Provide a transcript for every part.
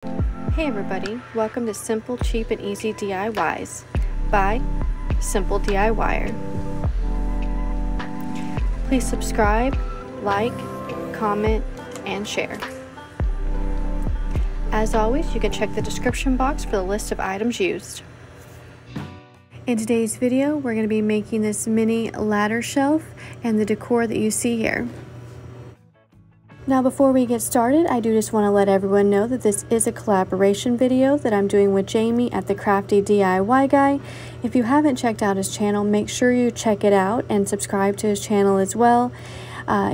Hey everybody, welcome to Simple, Cheap, and Easy DIYs by Simple DIYer. Please subscribe, like, comment, and share. As always, you can check the description box for the list of items used. In today's video, we're going to be making this mini ladder shelf and the decor that you see here. Now before we get started, I do just want to let everyone know that this is a collaboration video that I'm doing with Jamie at the Crafty DIY Guy. If you haven't checked out his channel, make sure you check it out and subscribe to his channel as well.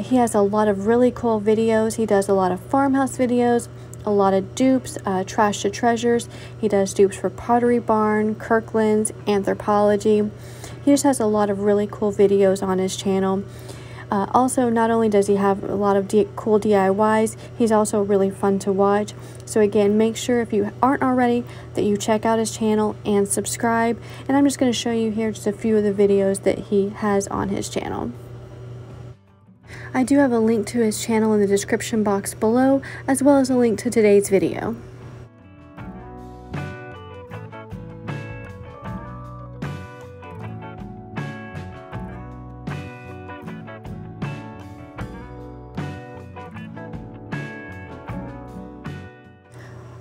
He has a lot of really cool videos. He does a lot of farmhouse videos, a lot of dupes, trash to treasures. He does dupes for Pottery Barn, Kirkland's, Anthropology. He just has a lot of really cool videos on his channel. Also, not only does he have a lot of cool DIYs, he's also really fun to watch. So again, make sure if you aren't already that you check out his channel and subscribe. And I'm just going to show you here just a few of the videos that he has on his channel. I do have a link to his channel in the description box below, as well as a link to today's video.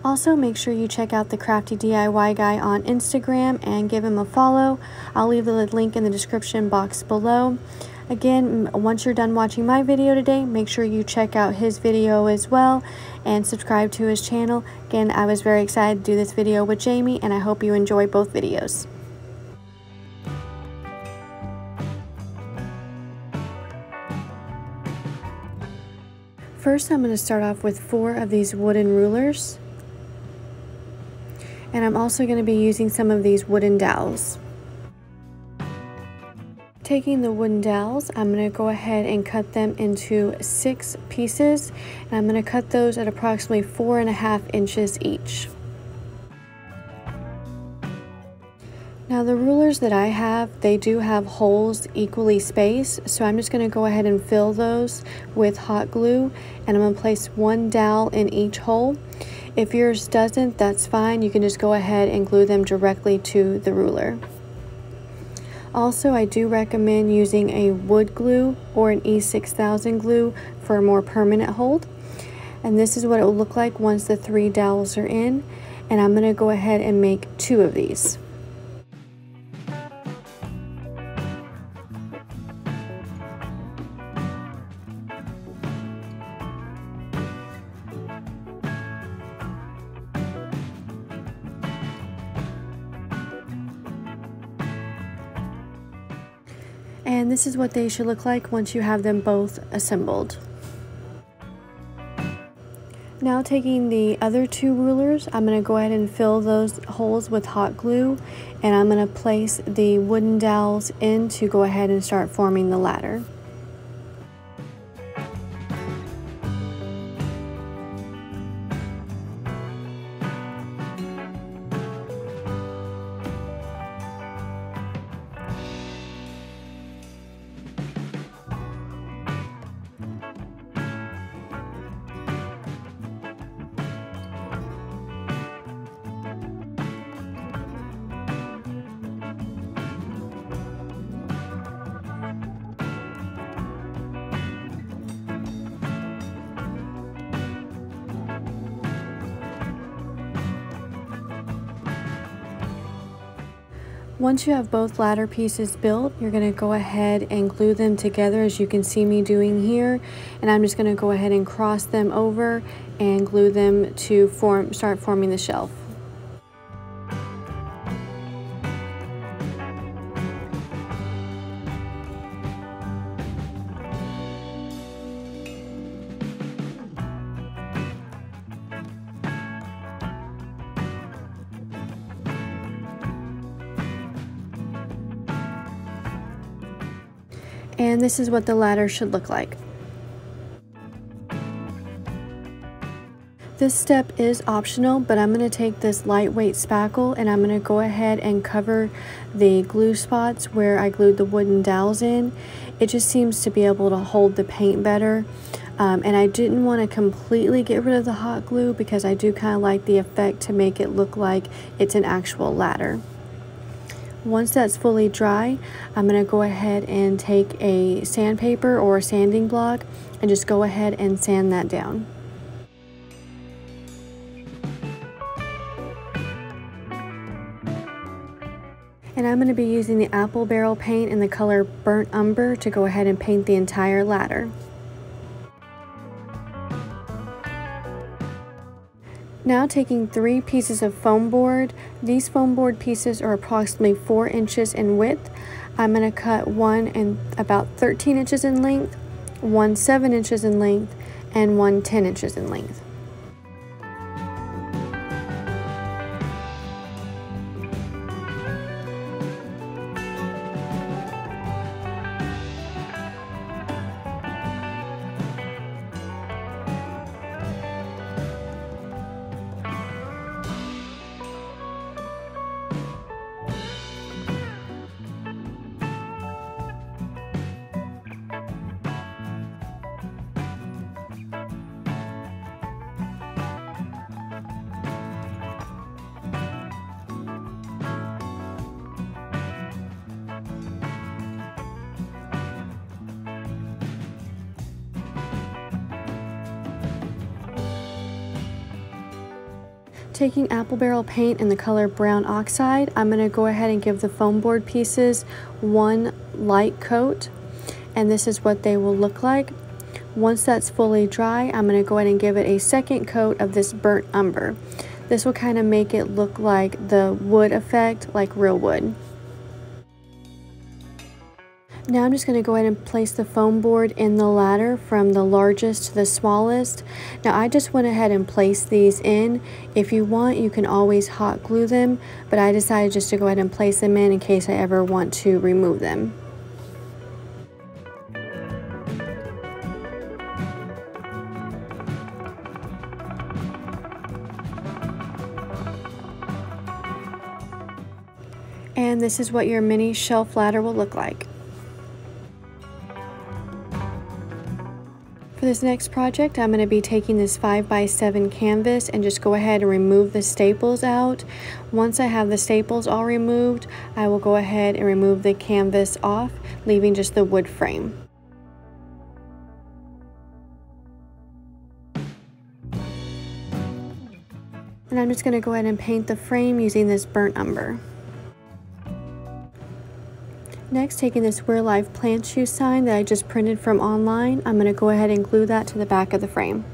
Also, make sure you check out the Crafty DIY Guy on Instagram and give him a follow. I'll leave the link in the description box below. Again, once you're done watching my video today, make sure you check out his video as well and subscribe to his channel. Again, I was very excited to do this video with Jamie, and I hope you enjoy both videos. First, I'm going to start off with 4 of these wooden rulers. And I'm also going to be using some of these wooden dowels. Taking the wooden dowels, I'm going to go ahead and cut them into 6 pieces. And I'm going to cut those at approximately 4.5 inches each. Now the rulers that I have, they do have holes equally spaced. So I'm just going to go ahead and fill those with hot glue. And I'm going to place 1 dowel in each hole. If yours doesn't, that's fine. You can just go ahead and glue them directly to the ruler. Also, I do recommend using a wood glue or an E6000 glue for a more permanent hold. And this is what it will look like once the 3 dowels are in. And I'm going to go ahead and make 2 of these. And this is what they should look like once you have them both assembled. Now taking the other 2 rulers, I'm going to go ahead and fill those holes with hot glue, and I'm going to place the wooden dowels in to go ahead and start forming the ladder. Once you have both ladder pieces built, you're going to go ahead and glue them together as you can see me doing here. And I'm just going to go ahead and cross them over and glue them to start forming the shelf. And this is what the ladder should look like. This step is optional, but I'm going to take this lightweight spackle and I'm going to go ahead and cover the glue spots where I glued the wooden dowels in. It just seems to be able to hold the paint better. And I didn't want to completely get rid of the hot glue because I do kind of like the effect to make it look like it's an actual ladder. Once that's fully dry, I'm going to go ahead and take a sandpaper or a sanding block and just go ahead and sand that down. And I'm going to be using the apple barrel paint in the color Burnt Umber to go ahead and paint the entire ladder. Now taking 3 pieces of foam board. These foam board pieces are approximately 4 inches in width. I'm going to cut one in about 13 inches in length, one 7 inches in length, and one 10 inches in length. Taking apple barrel paint in the color Brown Oxide, I'm going to go ahead and give the foam board pieces one light coat, and this is what they will look like. Once that's fully dry, I'm going to go ahead and give it a second coat of this Burnt Umber. This will kind of make it look like the wood effect, like real wood. Now I'm just going to go ahead and place the foam board in the ladder from the largest to the smallest. Now I just went ahead and placed these in. If you want, you can always hot glue them, but I decided just to go ahead and place them in case I ever want to remove them. And this is what your mini shelf ladder will look like. For this next project, I'm going to be taking this 5x7 canvas and just go ahead and remove the staples out. Once I have the staples all removed, I will go ahead and remove the canvas off, leaving just the wood frame. And I'm just going to go ahead and paint the frame using this Burnt Umber. Next, taking this We're Live plant shoe sign that I just printed from online, I'm going to go ahead and glue that to the back of the frame.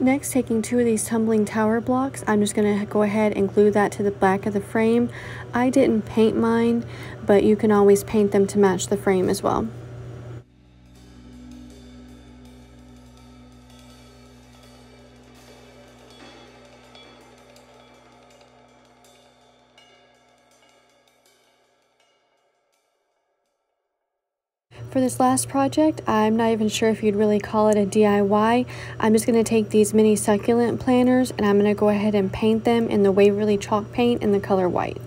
Next, taking 2 of these tumbling tower blocks, I'm just going to go ahead and glue that to the back of the frame. I didn't paint mine, but you can always paint them to match the frame as well. For this last project, I'm not even sure if you'd really call it a DIY. I'm just going to take these mini succulent planners and I'm going to go ahead and paint them in the Waverly chalk paint in the color white.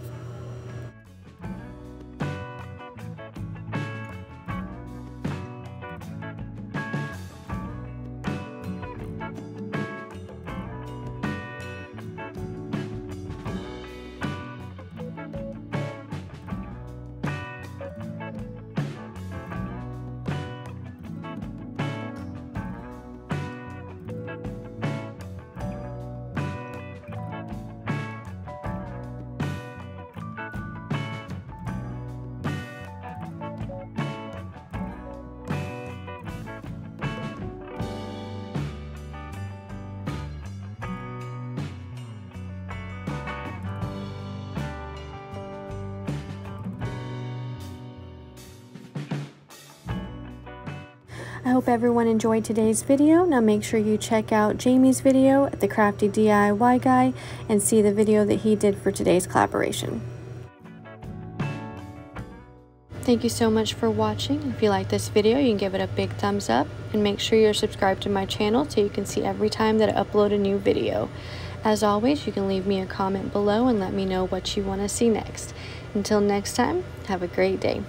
I hope everyone enjoyed today's video. Now make sure you check out Jamie's video at the Crafty DIY Guy and see the video that he did for today's collaboration. Thank you so much for watching. If you like this video, you can give it a big thumbs up and make sure you're subscribed to my channel so you can see every time that I upload a new video. As always, you can leave me a comment below and let me know what you want to see next. Until next time, have a great day.